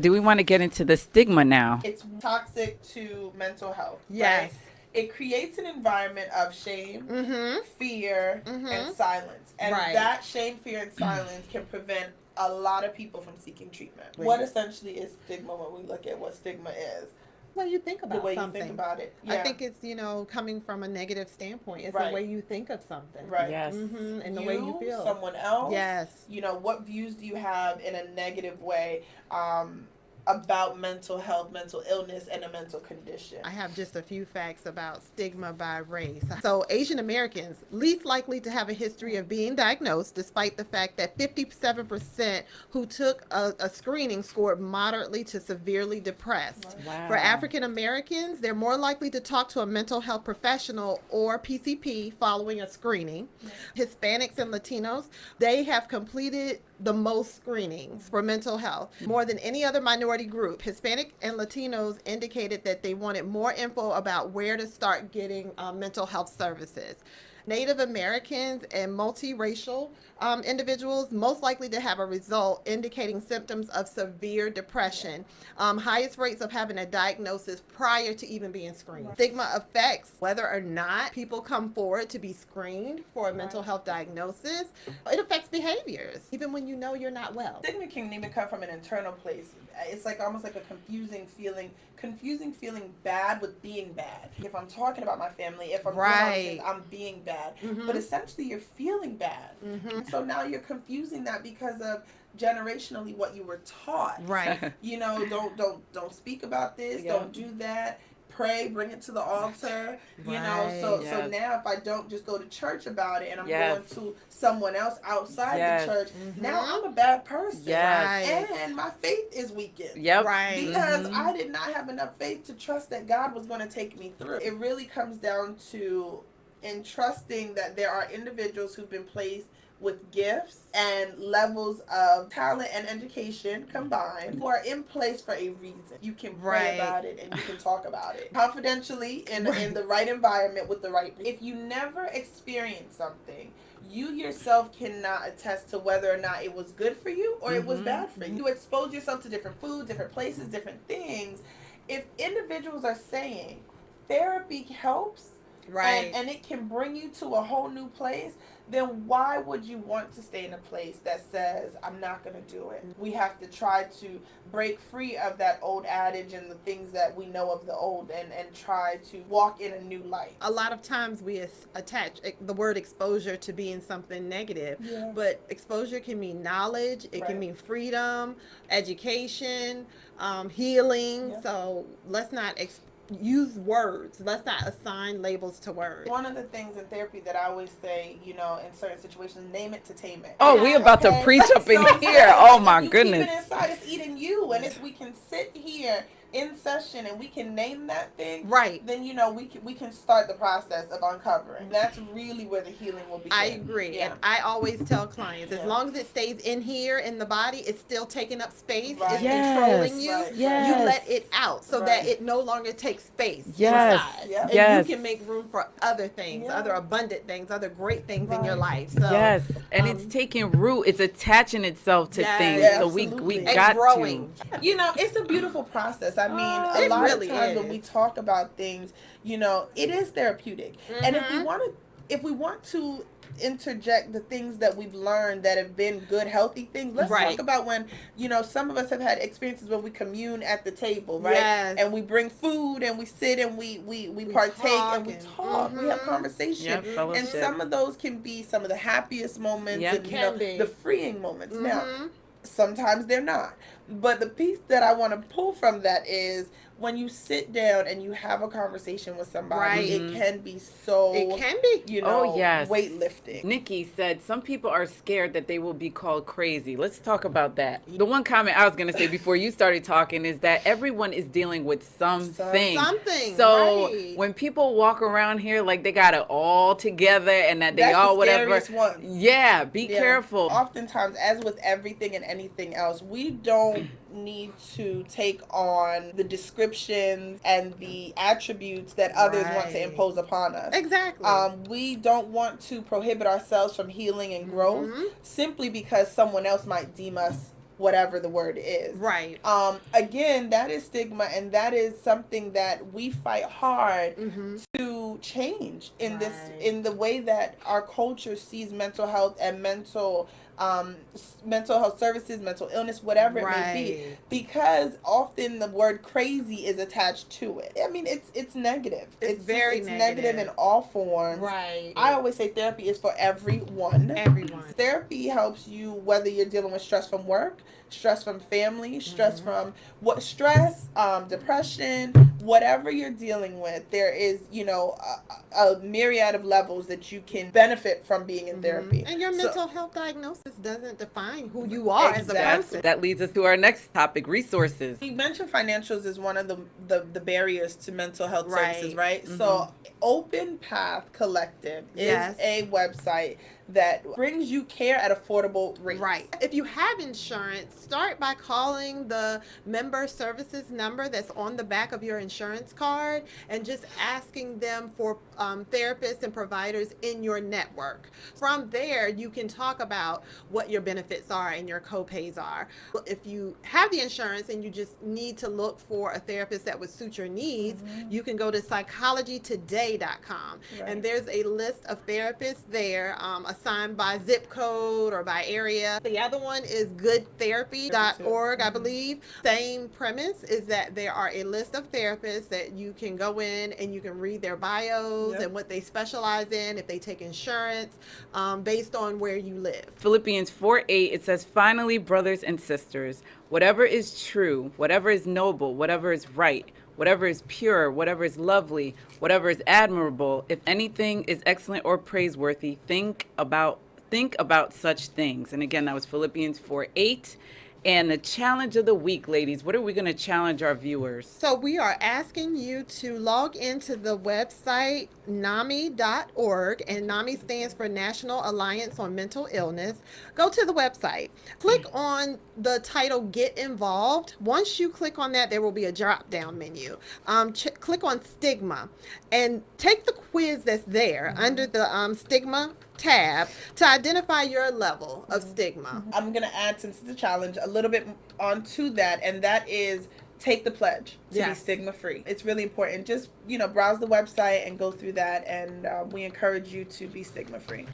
Do we want to get into the stigma now? It's toxic to mental health. Yes. Right? It creates an environment of shame, fear, and silence. And Right. that shame, fear, and silence can prevent a lot of people from seeking treatment. What essentially is stigma when we look at what stigma is? Well, you think about The way something. you think about it. I think it's, coming from a negative standpoint. It's Right. the way you think of something. Right. Yes. And the way you feel. Someone else. Yes. What views do you have in a negative way about mental health, mental illness, and a mental condition? I have just a few facts about stigma by race. So Asian Americans, least likely to have a history of being diagnosed, despite the fact that 57% who took a screening scored moderately to severely depressed. Wow. For African Americans, they're more likely to talk to a mental health professional or PCP following a screening. Hispanics and Latinos, they have completed the most screenings for mental health. More than any other minority group, Hispanic and Latinos indicated that they wanted more info about where to start getting mental health services. Native Americans and multiracial individuals most likely to have a result indicating symptoms of severe depression. Highest rates of having a diagnosis prior to even being screened. Stigma affects whether or not people come forward to be screened for a mental health diagnosis. It affects behaviors, even when you know you're not well. Stigma can even come from an internal place. It's like almost like a confusing feeling bad with being bad. If I'm talking about my family, if I'm doing all these things, I'm being bad. But essentially you're feeling bad. So now you're confusing that because of generationally what you were taught. Right. Don't speak about this, don't do that. Pray, bring it to the altar, so now if I don't just go to church about it and I'm going to someone else outside the church, now I'm a bad person. And my faith is weakened. Right. Because I did not have enough faith to trust that God was going to take me through. It really comes down to entrusting that there are individuals who've been placed with gifts and levels of talent and education combined who are in place for a reason. You can pray about it and you can talk about it confidentially in the right environment with the right people. If you never experience something, you yourself cannot attest to whether or not it was good for you or it was bad for you. You expose yourself to different foods, different places, different things. If individuals are saying therapy helps, and it can bring you to a whole new place, then why would you want to stay in a place that says, I'm not going to do it? We have to try to break free of that old adage and the things that we know of the old and try to walk in a new light. A lot of times we attach the word exposure to being something negative, but exposure can mean knowledge, it can mean freedom, education, healing. So let's not use words. Let's not assign labels to words. One of the things in therapy that I always say, in certain situations, name it to tame it. Oh, we about to preach up in here. Oh my goodness. Keep it inside, it's eating you. And if we can sit here in session and we can name that thing, then we can start the process of uncovering. That's really where the healing will begin. I agree. And I always tell clients, as long as it stays in here in the body, it's still taking up space, it's controlling you. You let it out so that it no longer takes space inside. And you can make room for other things, other abundant things, other great things in your life. So and it's taking root, it's attaching itself to things. So we got growing. It's a beautiful process. I mean, a lot of times when we talk about things, it is therapeutic. And if we want to interject the things that we've learned that have been good, healthy things, let's talk about when, some of us have had experiences when we commune at the table, right? And we bring food and we sit and we partake and we talk. We have conversation. And some of those can be some of the happiest moments and, the freeing moments. Now, sometimes they're not. But the piece that I want to pull from that is when you sit down and you have a conversation with somebody, it can be so, weightlifting. Nikki said some people are scared that they will be called crazy. Let's talk about that. The one comment I was going to say before you started talking is that everyone is dealing with something. So when people walk around here like they got it all together and that they all whatever. One. Be careful. Oftentimes, as with everything and anything else, we don't need to take on the descriptions and the attributes that others want to impose upon us. Exactly. We don't want to prohibit ourselves from healing and growth simply because someone else might deem us whatever the word is. Right. Again, that is stigma, and that is something that we fight hard to change in in the way that our culture sees mental health and mental health services, mental illness, whatever it may be, because often the word crazy is attached to it. I mean, it's negative. It's very negative in all forms. Right. I always say therapy is for everyone. Therapy helps you whether you're dealing with stress from work, stress from family, stress from depression, whatever you're dealing with. There is, a myriad of levels that you can benefit from being in therapy. And your mental health diagnosis doesn't define who you are as a person. That leads us to our next topic, resources. We mentioned financials is one of the barriers to mental health services, right? So Open Path Collective is a website that brings you care at affordable rates. Right. If you have insurance, start by calling the member services number that's on the back of your insurance card and just asking them for therapists and providers in your network. From there, you can talk about what your benefits are and your co-pays are. If you have the insurance and you just need to look for a therapist that would suit your needs, you can go to psychologytoday.com. And there's a list of therapists there, assigned by zip code or by area. The other one is goodtherapy.org, I believe. Same premise is that there are a list of therapists that you can go in and you can read their bios and what they specialize in, if they take insurance, based on where you live. Philippians 4:8, it says, "Finally, brothers and sisters, whatever is true, whatever is noble, whatever is right, whatever is pure, whatever is lovely, whatever is admirable, if anything is excellent or praiseworthy, think about such things." And again, that was Philippians 4:8. And the challenge of the week, ladies, what are we going to challenge our viewers? So we are asking you to log into the website NAMI.org, and NAMI stands for National Alliance on Mental Illness. Go to the website, click on the title Get Involved. Once you click on that, there will be a drop down menu. Click on Stigma and take the quiz that's there under the Stigma tab to identify your level of stigma. I'm going to add, since it's a challenge, a little bit onto that, and that is take the pledge to be stigma free. It's really important. Just, browse the website and go through that, and we encourage you to be stigma free.